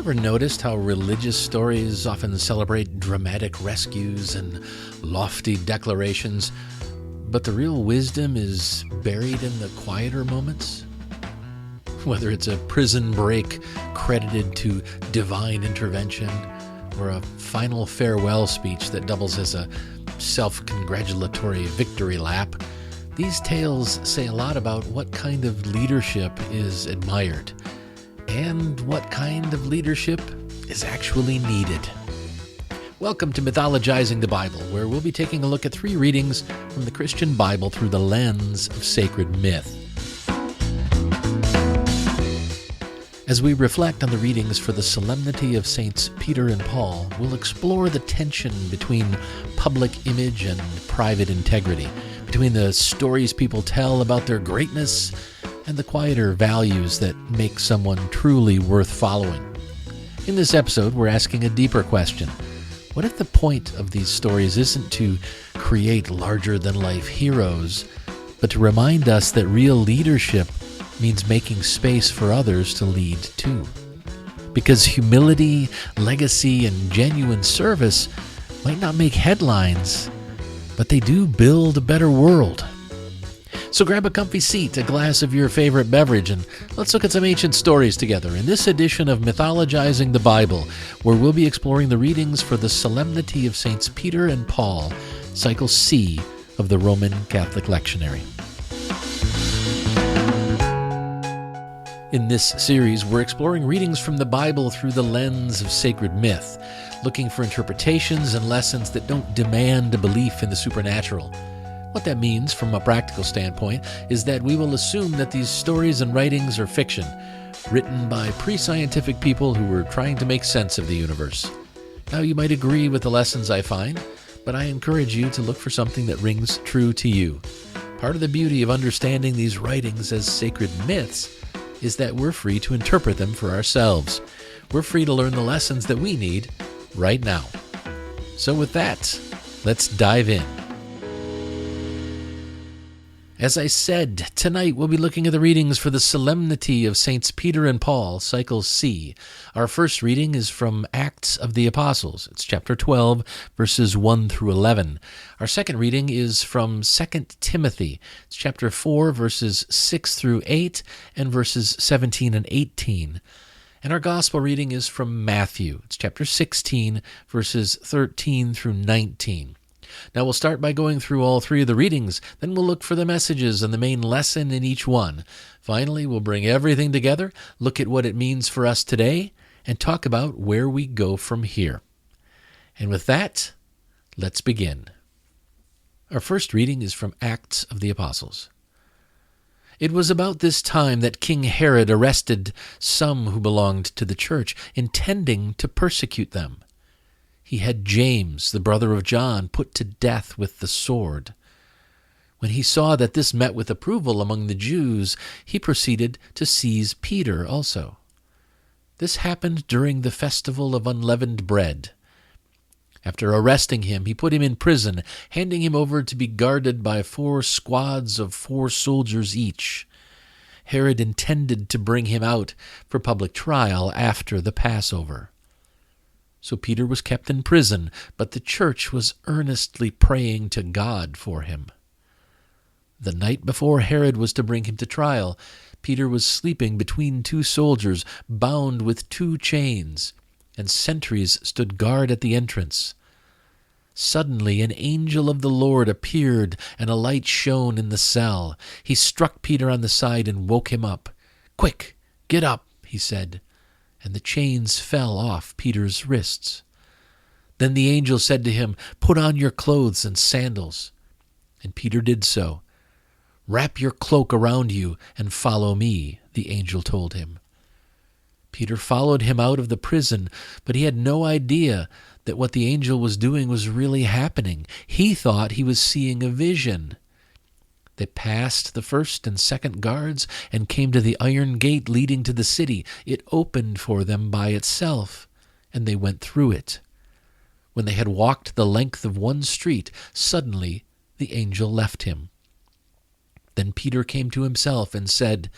ever noticed how religious stories often celebrate dramatic rescues and lofty declarations, but the real wisdom is buried in the quieter moments? Whether it's a prison break credited to divine intervention, or a final farewell speech that doubles as a self-congratulatory victory lap, these tales say a lot about what kind of leadership is admired and what kind of leadership is actually needed. Welcome to Mythologizing the Bible, where we'll be taking a look at 3 readings from the Christian Bible through the lens of sacred myth. As we reflect on the readings for the Solemnity of Saints Peter and Paul, we'll explore the tension between public image and private integrity, between the stories people tell about their greatness and the quieter values that make someone truly worth following. In this episode, we're asking a deeper question. What if the point of these stories isn't to create larger-than-life heroes, but to remind us that real leadership means making space for others to lead too? Because humility, legacy, and genuine service might not make headlines, but they do build a better world. So grab a comfy seat, a glass of your favorite beverage, and let's look at some ancient stories together in this edition of Mythologizing the Bible, where we'll be exploring the readings for the Solemnity of Saints Peter and Paul, Cycle C of the Roman Catholic Lectionary. In this series, we're exploring readings from the Bible through the lens of sacred myth, looking for interpretations and lessons that don't demand a belief in the supernatural. What that means from a practical standpoint is that we will assume that these stories and writings are fiction, written by pre-scientific people who were trying to make sense of the universe. Now, you might agree with the lessons I find, but I encourage you to look for something that rings true to you. Part of the beauty of understanding these writings as sacred myths is that we're free to interpret them for ourselves. We're free to learn the lessons that we need right now. So with that, let's dive in. As I said, tonight we'll be looking at the readings for the Solemnity of Saints Peter and Paul, Cycle C. Our first reading is from Acts of the Apostles. It's chapter 12, verses 1 through 11. Our second reading is from 2 Timothy. It's chapter 4, verses 6 through 8, and verses 17 and 18. And our gospel reading is from Matthew. It's chapter 16, verses 13 through 19. Now we'll start by going through all 3 of the readings, then we'll look for the messages and the main lesson in each one. Finally, we'll bring everything together, look at what it means for us today, and talk about where we go from here. And with that, let's begin. Our first reading is from Acts of the Apostles. It was about this time that King Herod arrested some who belonged to the church, intending to persecute them. He had James, the brother of John, put to death with the sword. When he saw that this met with approval among the Jews, he proceeded to seize Peter also. This happened during the festival of unleavened bread. After arresting him, he put him in prison, handing him over to be guarded by 4 squads of 4 soldiers each. Herod intended to bring him out for public trial after the Passover. So Peter was kept in prison, but the church was earnestly praying to God for him. The night before Herod was to bring him to trial, Peter was sleeping between 2 soldiers, bound with 2 chains, and sentries stood guard at the entrance. Suddenly an angel of the Lord appeared, and a light shone in the cell. He struck Peter on the side and woke him up. "Quick, get up," he said. And the chains fell off Peter's wrists. Then the angel said to him, "Put on your clothes and sandals." And Peter did so. "Wrap your cloak around you and follow me," the angel told him. Peter followed him out of the prison, but he had no idea that what the angel was doing was really happening. He thought he was seeing a vision. They passed the first and second guards and came to the iron gate leading to the city. It opened for them by itself, and they went through it. When they had walked the length of one street, suddenly the angel left him. Then Peter came to himself and said,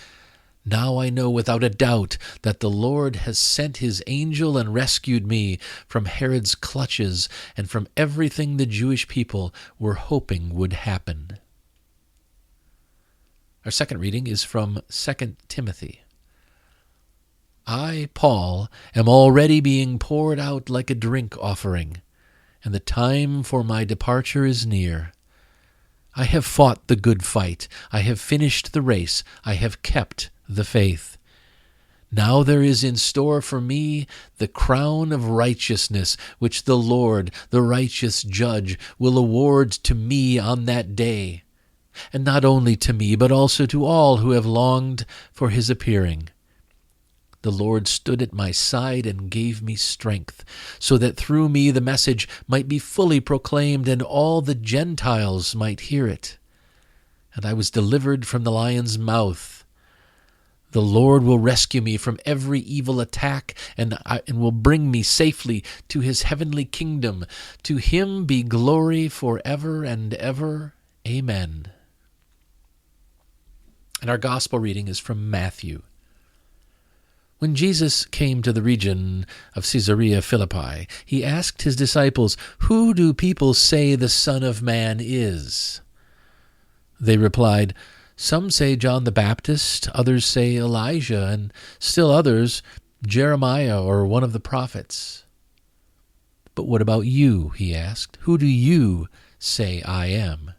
Now I know without a doubt that the Lord has sent his angel and rescued me from Herod's clutches and from everything the Jewish people were hoping would happen." Our second reading is from 2 Timothy. "I, Paul, am already being poured out like a drink offering, and the time for my departure is near. I have fought the good fight. I have finished the race. I have kept the faith. Now there is in store for me the crown of righteousness, which the Lord, the righteous judge, will award to me on that day, and not only to me, but also to all who have longed for his appearing. The Lord stood at my side and gave me strength, so that through me the message might be fully proclaimed and all the Gentiles might hear it. And I was delivered from the lion's mouth. The Lord will rescue me from every evil attack and will bring me safely to his heavenly kingdom. To him be glory forever and ever. Amen." And our gospel reading is from Matthew. When Jesus came to the region of Caesarea Philippi, he asked his disciples, "Who do people say the Son of Man is?" They replied, "Some say John the Baptist, others say Elijah, and still others Jeremiah or one of the prophets." "But what about you?" he asked. "Who do you say I am?"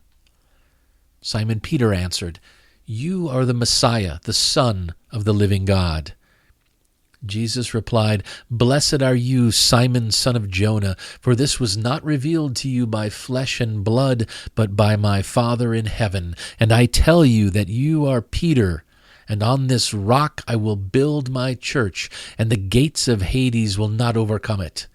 Simon Peter answered, "You are the Messiah, the Son of the living God." Jesus replied, "Blessed are you, Simon, son of Jonah, for this was not revealed to you by flesh and blood, but by my Father in heaven. And I tell you that you are Peter, and on this rock I will build my church, and the gates of Hades will not overcome it.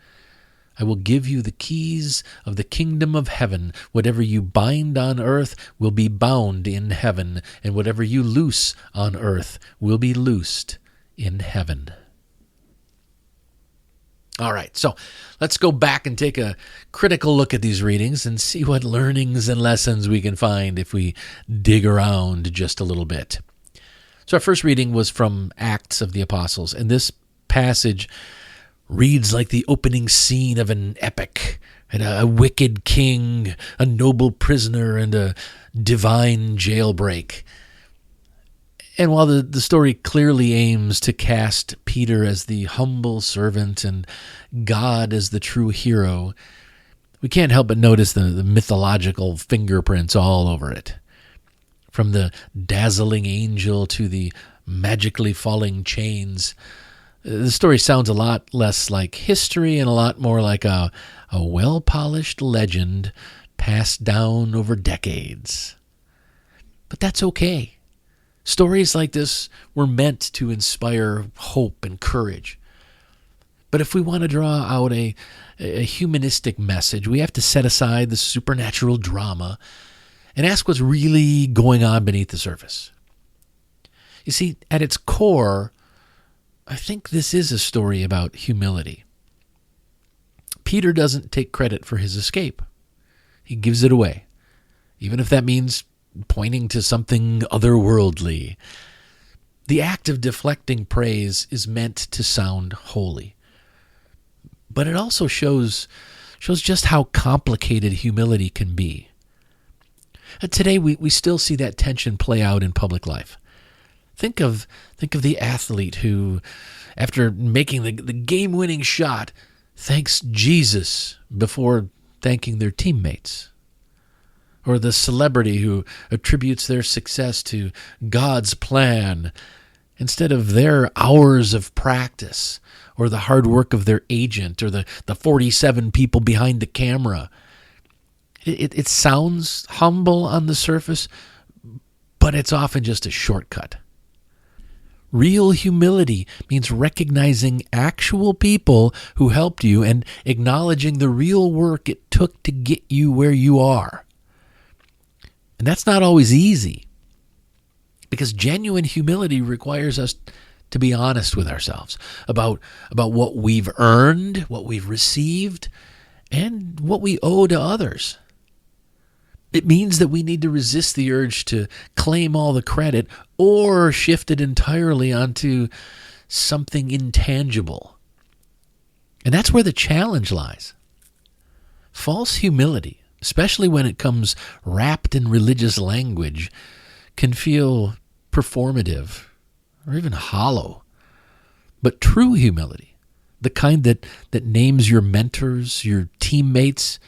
I will give you the keys of the kingdom of heaven. Whatever you bind on earth will be bound in heaven, and whatever you loose on earth will be loosed in heaven." All right, so let's go back and take a critical look at these readings and see what learnings and lessons we can find if we dig around just a little bit. So our first reading was from Acts of the Apostles, and this passage reads like the opening scene of an epic, and a wicked king, a noble prisoner, and a divine jailbreak. And while the story clearly aims to cast Peter as the humble servant and God as the true hero, we can't help but notice the mythological fingerprints all over it. From the dazzling angel to the magically falling chains, the story sounds a lot less like history and a lot more like a well-polished legend passed down over decades. But that's okay. Stories like this were meant to inspire hope and courage. But if we want to draw out a humanistic message, we have to set aside the supernatural drama and ask what's really going on beneath the surface. You see, at its core, I think this is a story about humility. Peter doesn't take credit for his escape. He gives it away, even if that means pointing to something otherworldly. The act of deflecting praise is meant to sound holy. But it also shows just how complicated humility can be. And today we still see that tension play out in public life. Think of the athlete who, after making the game-winning shot, thanks Jesus before thanking their teammates. Or the celebrity who attributes their success to God's plan instead of their hours of practice, or the hard work of their agent, or the 47 people behind the camera. It sounds humble on the surface, but it's often just a shortcut. Real humility means recognizing actual people who helped you and acknowledging the real work it took to get you where you are. And that's not always easy, because genuine humility requires us to be honest with ourselves about what we've earned, what we've received, and what we owe to others. It means that we need to resist the urge to claim all the credit or shift it entirely onto something intangible. And that's where the challenge lies. False humility, especially when it comes wrapped in religious language, can feel performative or even hollow. But true humility, the kind that names your mentors, your teammates,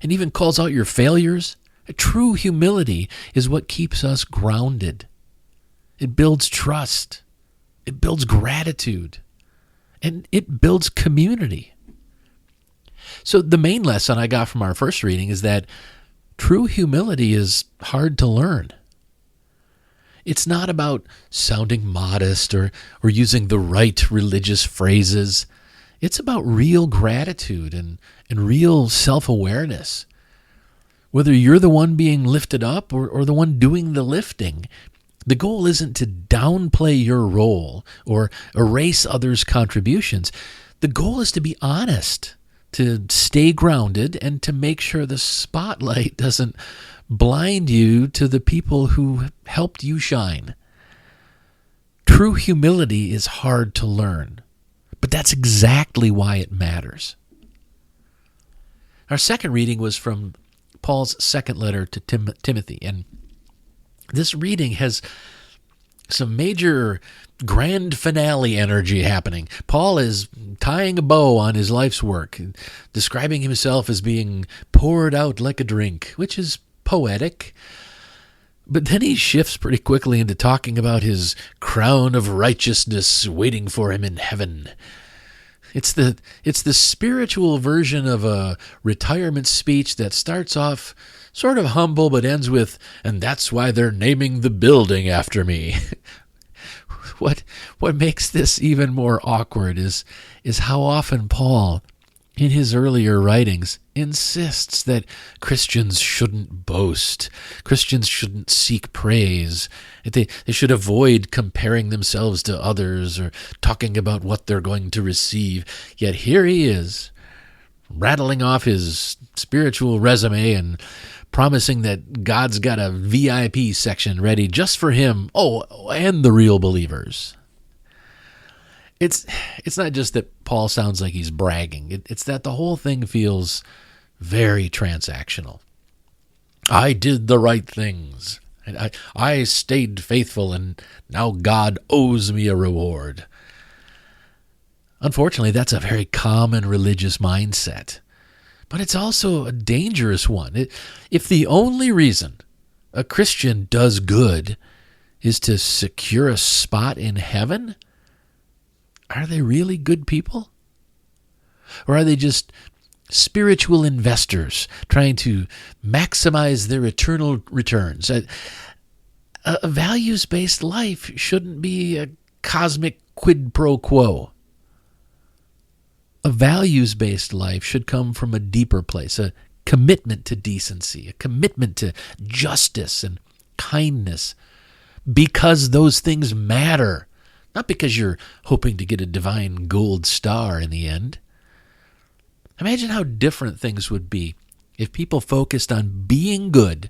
and even calls out your failures, true humility is what keeps us grounded. It builds trust. It builds gratitude. And it builds community. So the main lesson I got from our first reading is that true humility is hard to learn. It's not about sounding modest or using the right religious phrases. It's about real gratitude and real self-awareness. Whether you're the one being lifted up or the one doing the lifting, the goal isn't to downplay your role or erase others' contributions. The goal is to be honest, to stay grounded, and to make sure the spotlight doesn't blind you to the people who helped you shine. True humility is hard to learn, but that's exactly why it matters. Our second reading was from Paul's second letter to Timothy, and this reading has some major grand finale energy happening. Paul is tying a bow on his life's work, describing himself as being poured out like a drink, which is poetic. But then he shifts pretty quickly into talking about his crown of righteousness waiting for him in heaven. It's the spiritual version of a retirement speech that starts off sort of humble but ends with, and that's why they're naming the building after me. What makes this even more awkward is how often Paul, in his earlier writings, insists that Christians shouldn't boast. Christians shouldn't seek praise. They should avoid comparing themselves to others or talking about what they're going to receive. Yet here he is, rattling off his spiritual resume and promising that God's got a VIP section ready just for him. Oh, and the real believers. It's not just that Paul sounds like he's bragging. It's that the whole thing feels very transactional. I did the right things. And I stayed faithful, and now God owes me a reward. Unfortunately, that's a very common religious mindset. But it's also a dangerous one. If the only reason a Christian does good is to secure a spot in heaven, are they really good people? Or are they just spiritual investors trying to maximize their eternal returns? A values-based life shouldn't be a cosmic quid pro quo. A values-based life should come from a deeper place, a commitment to decency, a commitment to justice and kindness, because those things matter. Not because you're hoping to get a divine gold star in the end. Imagine how different things would be if people focused on being good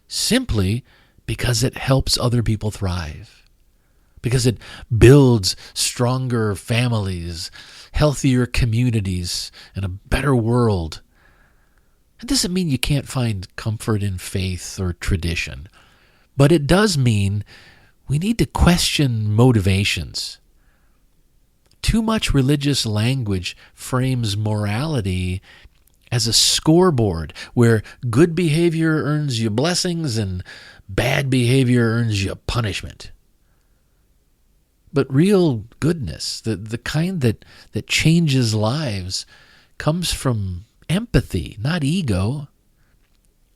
simply because it helps other people thrive, because it builds stronger families, healthier communities, and a better world. It doesn't mean you can't find comfort in faith or tradition, but it does mean we need to question motivations. Too much religious language frames morality as a scoreboard where good behavior earns you blessings and bad behavior earns you punishment. But real goodness, the kind that changes lives, comes from empathy, not ego.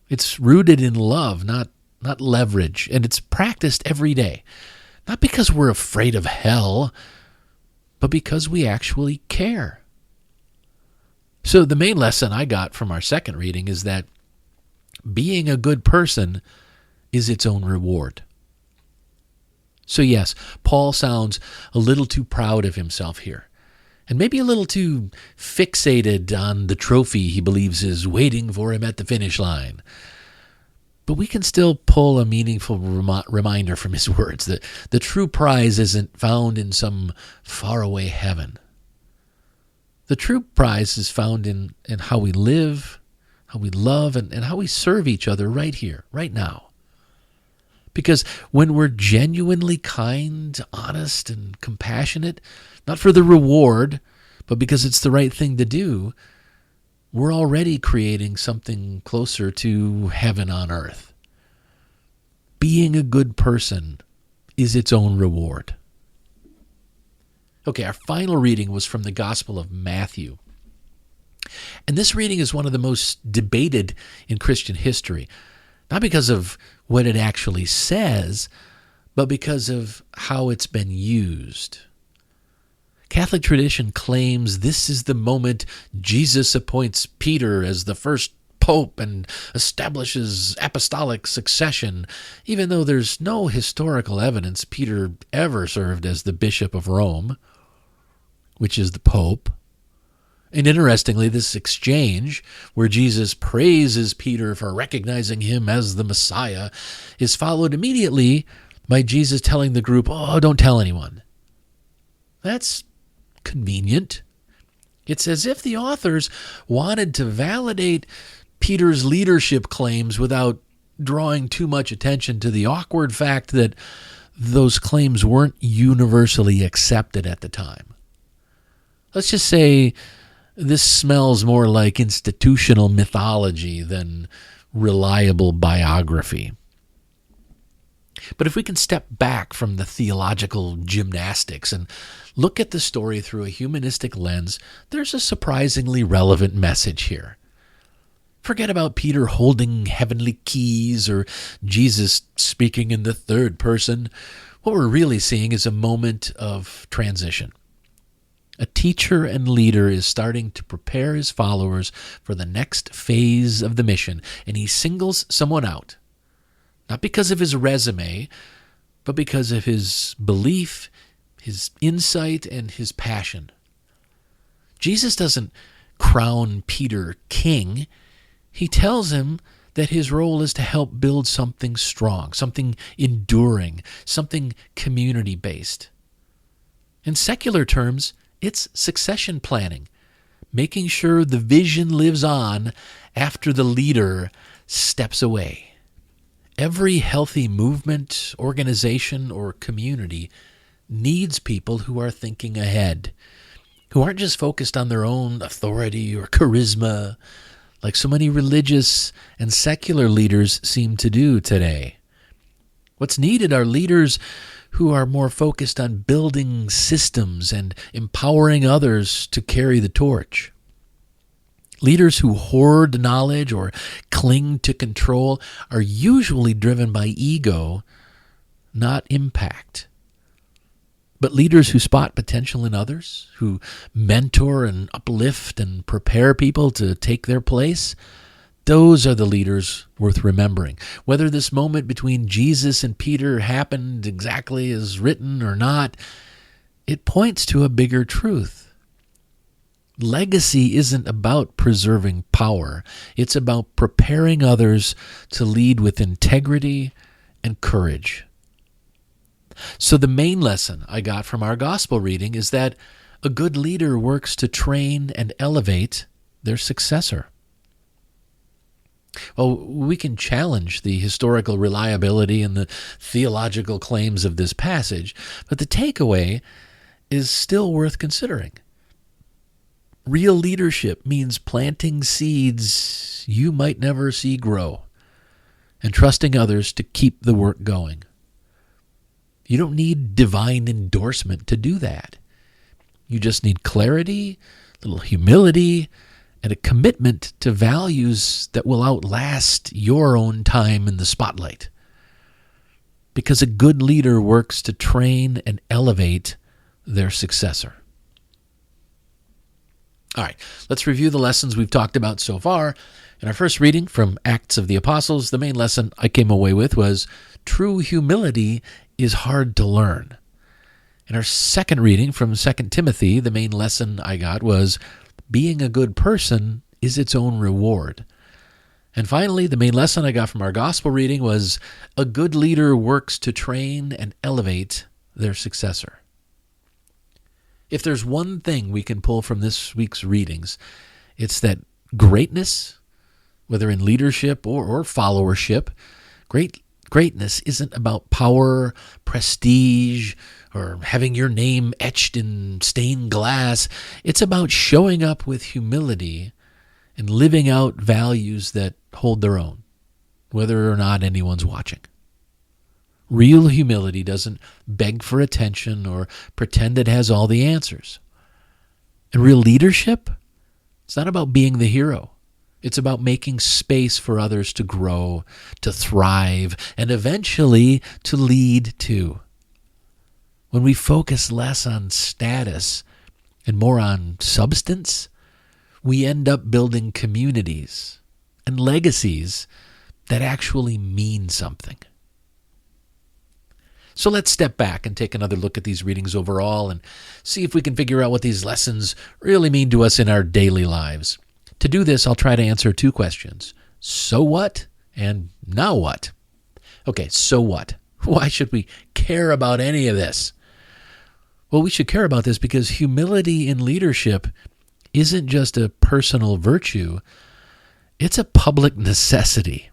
It's rooted in love, not leverage, and it's practiced every day. Not because we're afraid of hell, but because we actually care. So the main lesson I got from our second reading is that being a good person is its own reward. So yes, Paul sounds a little too proud of himself here, and maybe a little too fixated on the trophy he believes is waiting for him at the finish line. But we can still pull a meaningful reminder from his words that the true prize isn't found in some faraway heaven. The true prize is found in how we live, how we love, and how we serve each other right here, right now. Because when we're genuinely kind, honest, and compassionate, not for the reward, but because it's the right thing to do, we're already creating something closer to heaven on earth. Being a good person is its own reward. Okay, our final reading was from the Gospel of Matthew. And this reading is one of the most debated in Christian history, not because of what it actually says, but because of how it's been used. Catholic tradition claims this is the moment Jesus appoints Peter as the first pope and establishes apostolic succession, even though there's no historical evidence Peter ever served as the Bishop of Rome, which is the Pope. And interestingly, this exchange, where Jesus praises Peter for recognizing him as the Messiah, is followed immediately by Jesus telling the group, "Oh, don't tell anyone." That's convenient. It's as if the authors wanted to validate Peter's leadership claims without drawing too much attention to the awkward fact that those claims weren't universally accepted at the time. Let's just say this smells more like institutional mythology than reliable biography. But if we can step back from the theological gymnastics and look at the story through a humanistic lens, there's a surprisingly relevant message here. Forget about Peter holding heavenly keys or Jesus speaking in the third person. What we're really seeing is a moment of transition. A teacher and leader is starting to prepare his followers for the next phase of the mission, and he singles someone out. Not because of his resume, but because of his belief, his insight, and his passion. Jesus doesn't crown Peter king. He tells him that his role is to help build something strong, something enduring, something community-based. In secular terms, it's succession planning, making sure the vision lives on after the leader steps away. Every healthy movement, organization, or community needs people who are thinking ahead, who aren't just focused on their own authority or charisma, like so many religious and secular leaders seem to do today. What's needed are leaders who are more focused on building systems and empowering others to carry the torch. Leaders who hoard knowledge or cling to control are usually driven by ego, not impact. But leaders who spot potential in others, who mentor and uplift and prepare people to take their place, those are the leaders worth remembering. Whether this moment between Jesus and Peter happened exactly as written or not, it points to a bigger truth. Legacy isn't about preserving power. It's about preparing others to lead with integrity and courage. So the main lesson I got from our gospel reading is that a good leader works to train and elevate their successor. Well, we can challenge the historical reliability and the theological claims of this passage, but the takeaway is still worth considering. Real leadership means planting seeds you might never see grow and trusting others to keep the work going. You don't need divine endorsement to do that. You just need clarity, a little humility, and a commitment to values that will outlast your own time in the spotlight. Because a good leader works to train and elevate their successor. All right, let's review the lessons we've talked about so far. In our first reading from Acts of the Apostles, the main lesson I came away with was true humility is hard to learn. In our second reading from 2 Timothy, the main lesson I got was being a good person is its own reward. And finally, the main lesson I got from our gospel reading was a good leader works to train and elevate their successor. If there's one thing we can pull from this week's readings, it's that greatness, whether in leadership or followership, greatness isn't about power, prestige, or having your name etched in stained glass. It's about showing up with humility and living out values that hold their own, whether or not anyone's watching. Real humility doesn't beg for attention or pretend it has all the answers. And real leadership, it's not about being the hero. It's about making space for others to grow, to thrive, and eventually to lead too. When we focus less on status and more on substance, we end up building communities and legacies that actually mean something. So let's step back and take another look at these readings overall and see if we can figure out what these lessons really mean to us in our daily lives. To do this, I'll try to answer two questions. So what? And now what? Okay, so what? Why should we care about any of this? Well, we should care about this because humility in leadership isn't just a personal virtue, it's a public necessity.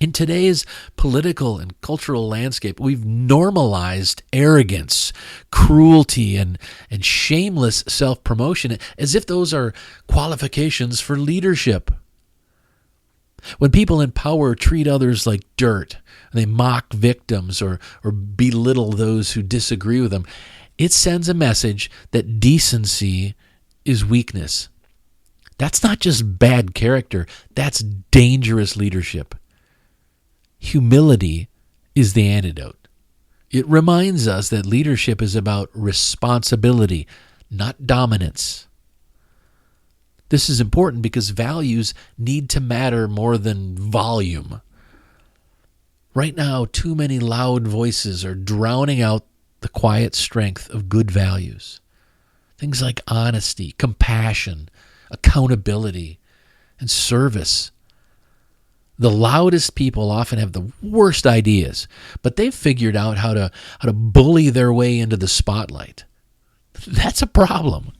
In today's political and cultural landscape, we've normalized arrogance, cruelty, and shameless self-promotion as if those are qualifications for leadership. When people in power treat others like dirt, they mock victims or belittle those who disagree with them, it sends a message that decency is weakness. That's not just bad character, that's dangerous leadership. Humility is the antidote. It reminds us that leadership is about responsibility, not dominance. This is important because values need to matter more than volume. Right now, too many loud voices are drowning out the quiet strength of good values. Things like honesty, compassion, accountability, and service. The loudest people often have the worst ideas, but they've figured out how to bully their way into the spotlight. That's a problem.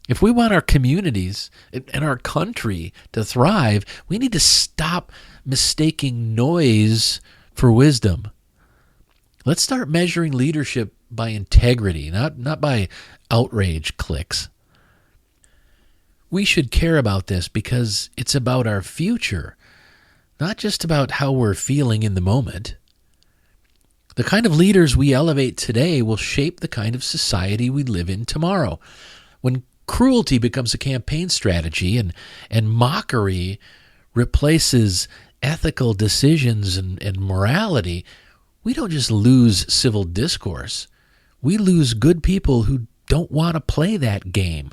If we want our communities and our country to thrive, we need to stop mistaking noise for wisdom. Let's start measuring leadership by integrity, not by outrage clicks. We should care about this because it's about our future, not just about how we're feeling in the moment. The kind of leaders we elevate today will shape the kind of society we live in tomorrow. When cruelty becomes a campaign strategy and mockery replaces ethical decisions and morality, we don't just lose civil discourse. We lose good people who don't want to play that game.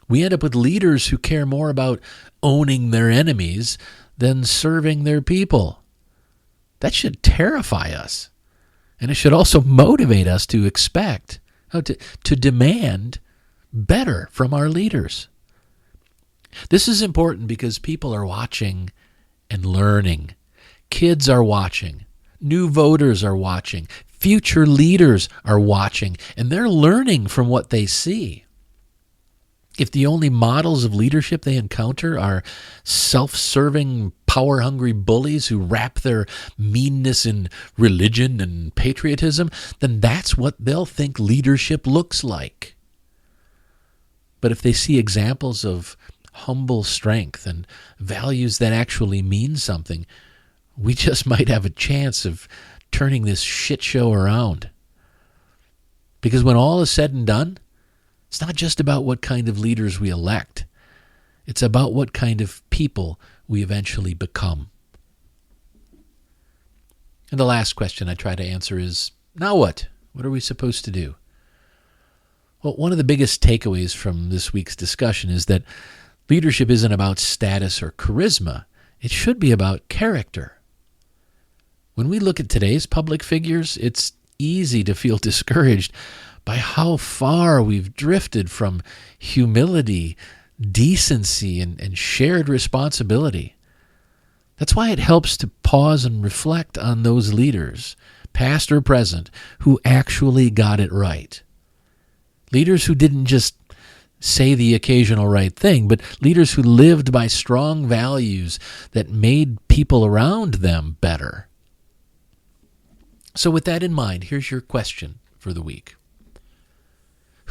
We end up with leaders who care more about owning their enemies than serving their people. That should terrify us. And it should also motivate us to expect, to demand better from our leaders. This is important because people are watching and learning. Kids are watching. New voters are watching. Future leaders are watching. And they're learning from what they see. If the only models of leadership they encounter are self-serving, power-hungry bullies who wrap their meanness in religion and patriotism, then that's what they'll think leadership looks like. But if they see examples of humble strength and values that actually mean something, we just might have a chance of turning this shit show around. Because when all is said and done, it's not just about what kind of leaders we elect. It's about what kind of people we eventually become. And the last question I try to answer is, now what? What are we supposed to do? Well, one of the biggest takeaways from this week's discussion is that leadership isn't about status or charisma. It should be about character. When we look at today's public figures, it's easy to feel discouraged by how far we've drifted from humility, decency and shared responsibility. That's why it helps to pause and reflect on those leaders, past or present, who actually got it right. Leaders who didn't just say the occasional right thing, but leaders who lived by strong values that made people around them better. So with that in mind, here's your question for the week.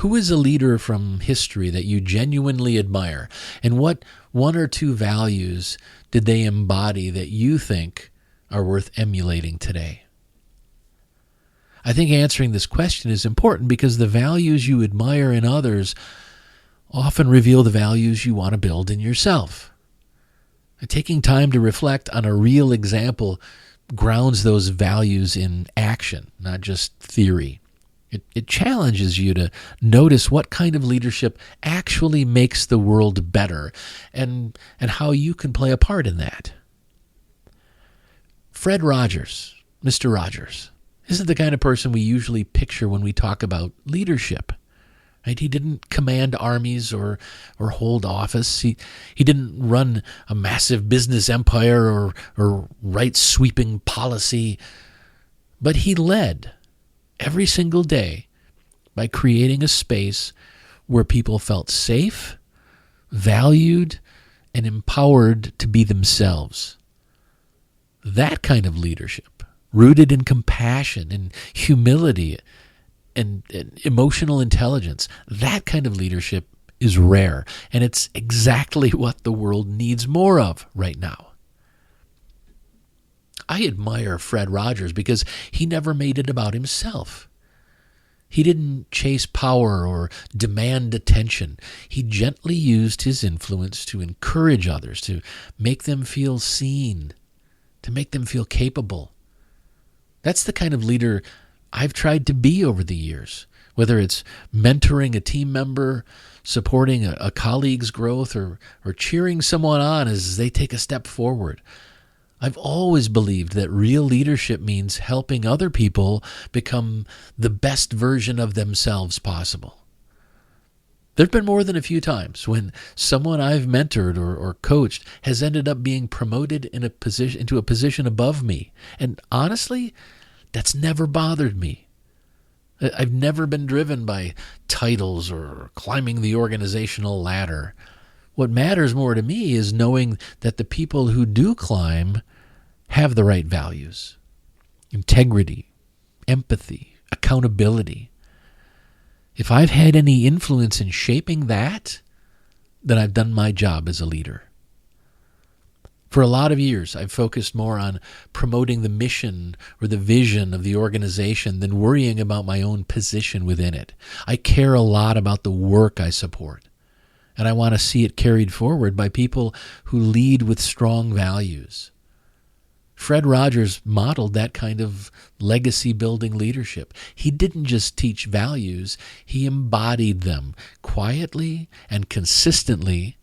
Who is a leader from history that you genuinely admire? And what one or two values did they embody that you think are worth emulating today? I think answering this question is important because the values you admire in others often reveal the values you want to build in yourself. And taking time to reflect on a real example grounds those values in action, not just theory. It challenges you to notice what kind of leadership actually makes the world better and how you can play a part in that. Fred Rogers, Mr. Rogers, isn't the kind of person we usually picture when we talk about leadership. Right? He didn't command armies or hold office. He didn't run a massive business empire or write sweeping policy. But he led every single day by creating a space where people felt safe, valued, and empowered to be themselves. That kind of leadership, rooted in compassion and humility and emotional intelligence, that kind of leadership is rare, and it's exactly what the world needs more of right now. I admire Fred Rogers because he never made it about himself. He didn't chase power or demand attention. He gently used his influence to encourage others, to make them feel seen, to make them feel capable. That's the kind of leader I've tried to be over the years, whether it's mentoring a team member, supporting a colleague's growth, or cheering someone on as they take a step forward. I've always believed that real leadership means helping other people become the best version of themselves possible. There have been more than a few times when someone I've mentored or coached has ended up being promoted into a position above me. And honestly, that's never bothered me. I've never been driven by titles or climbing the organizational ladder. What matters more to me is knowing that the people who do climb have the right values: integrity, empathy, accountability. If I've had any influence in shaping that, then I've done my job as a leader. For a lot of years, I've focused more on promoting the mission or the vision of the organization than worrying about my own position within it. I care a lot about the work I support, and I want to see it carried forward by people who lead with strong values. Fred Rogers modeled that kind of legacy-building leadership. He didn't just teach values, he embodied them quietly and consistently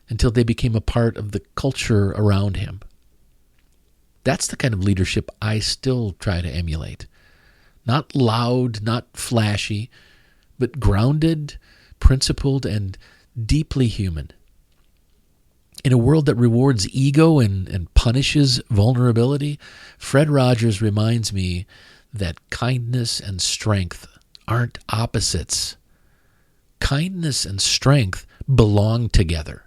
until they became a part of the culture around him. That's the kind of leadership I still try to emulate. Not loud, not flashy, but grounded, principled, and deeply human. In a world that rewards ego and punishes vulnerability, Fred Rogers reminds me that kindness and strength aren't opposites. Kindness and strength belong together.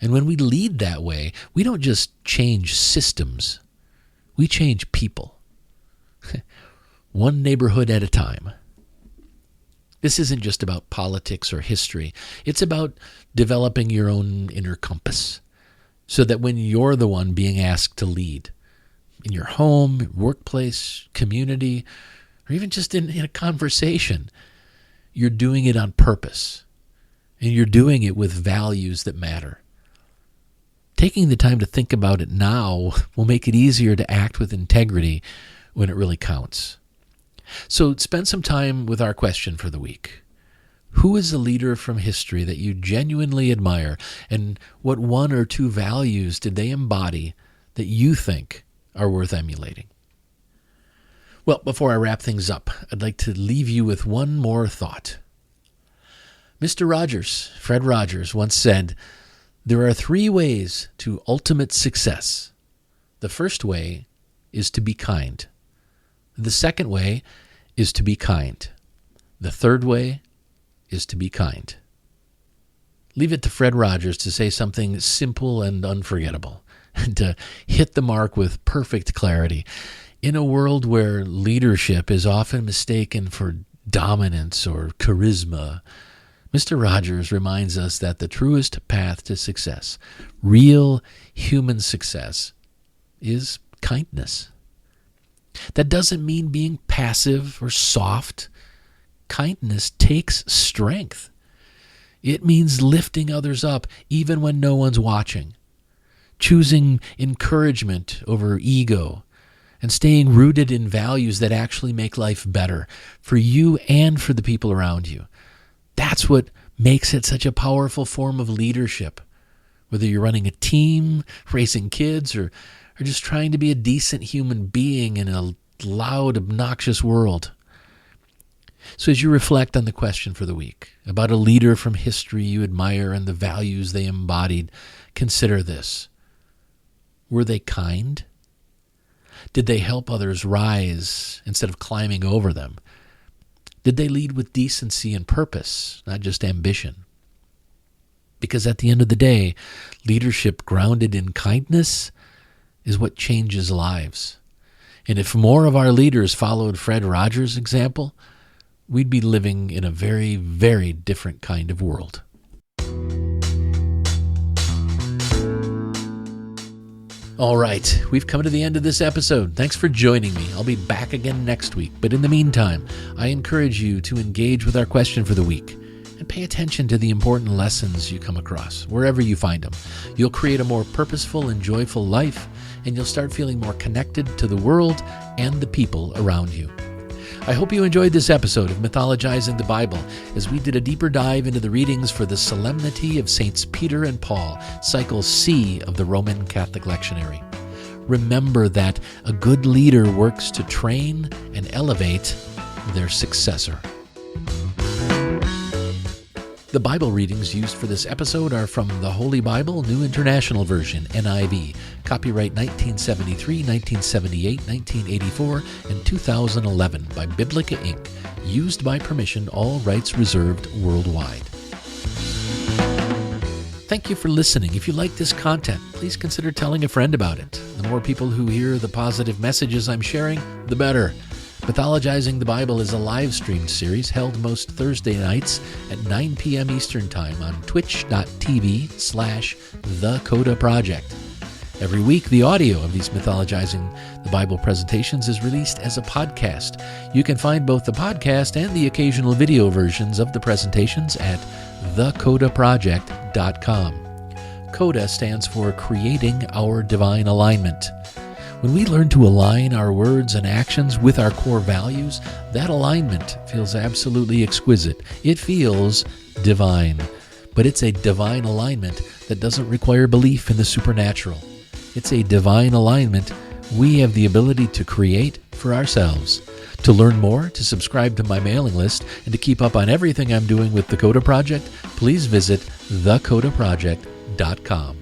And when we lead that way, we don't just change systems, we change people. One neighborhood at a time. This isn't just about politics or history. It's about developing your own inner compass so that when you're the one being asked to lead in your home, workplace, community, or even just in a conversation, you're doing it on purpose and you're doing it with values that matter. Taking the time to think about it now will make it easier to act with integrity when it really counts. So spend some time with our question for the week. Who is a leader from history that you genuinely admire, and what one or two values did they embody that you think are worth emulating? Well, before I wrap things up, I'd like to leave you with one more thought. Mr. Rogers, Fred Rogers, once said, "There are 3 ways to ultimate success. The first way is to be kind. The second way is to be kind. The third way is to be kind." Leave it to Fred Rogers to say something simple and unforgettable, and to hit the mark with perfect clarity. In a world where leadership is often mistaken for dominance or charisma, Mr. Rogers reminds us that the truest path to success, real human success, is kindness. That doesn't mean being passive or soft. Kindness takes strength. It means lifting others up even when no one's watching, choosing encouragement over ego, and staying rooted in values that actually make life better for you and for the people around you. That's what makes it such a powerful form of leadership, whether you're running a team, raising kids, or just trying to be a decent human being in a loud, obnoxious world. So as you reflect on the question for the week, about a leader from history you admire and the values they embodied, consider this. Were they kind? Did they help others rise instead of climbing over them? Did they lead with decency and purpose, not just ambition? Because at the end of the day, leadership grounded in kindness is what changes lives. And if more of our leaders followed Fred Rogers' example, we'd be living in a very, very different kind of world. All right, we've come to the end of this episode. Thanks for joining me. I'll be back again next week. But in the meantime, I encourage you to engage with our question for the week and pay attention to the important lessons you come across, wherever you find them. You'll create a more purposeful and joyful life, and you'll start feeling more connected to the world and the people around you. I hope you enjoyed this episode of Mythologizing the Bible as we did a deeper dive into the readings for the Solemnity of Saints Peter and Paul, Cycle C of the Roman Catholic Lectionary. Remember that a good leader works to train and elevate their successor. The Bible readings used for this episode are from the Holy Bible, New International Version, NIV, copyright 1973, 1978, 1984, and 2011 by Biblica Inc., used by permission, all rights reserved worldwide. Thank you for listening. If you like this content, please consider telling a friend about it. The more people who hear the positive messages I'm sharing, the better. Mythologizing the Bible is a live-streamed series held most Thursday nights at 9 p.m. Eastern Time on twitch.tv/thecodaproject. Every week, the audio of these Mythologizing the Bible presentations is released as a podcast. You can find both the podcast and the occasional video versions of the presentations at thecodaproject.com. CODA stands for Creating Our Divine Alignment. When we learn to align our words and actions with our core values, that alignment feels absolutely exquisite. It feels divine. But it's a divine alignment that doesn't require belief in the supernatural. It's a divine alignment we have the ability to create for ourselves. To learn more, to subscribe to my mailing list, and to keep up on everything I'm doing with the Coda Project, please visit thecodaproject.com.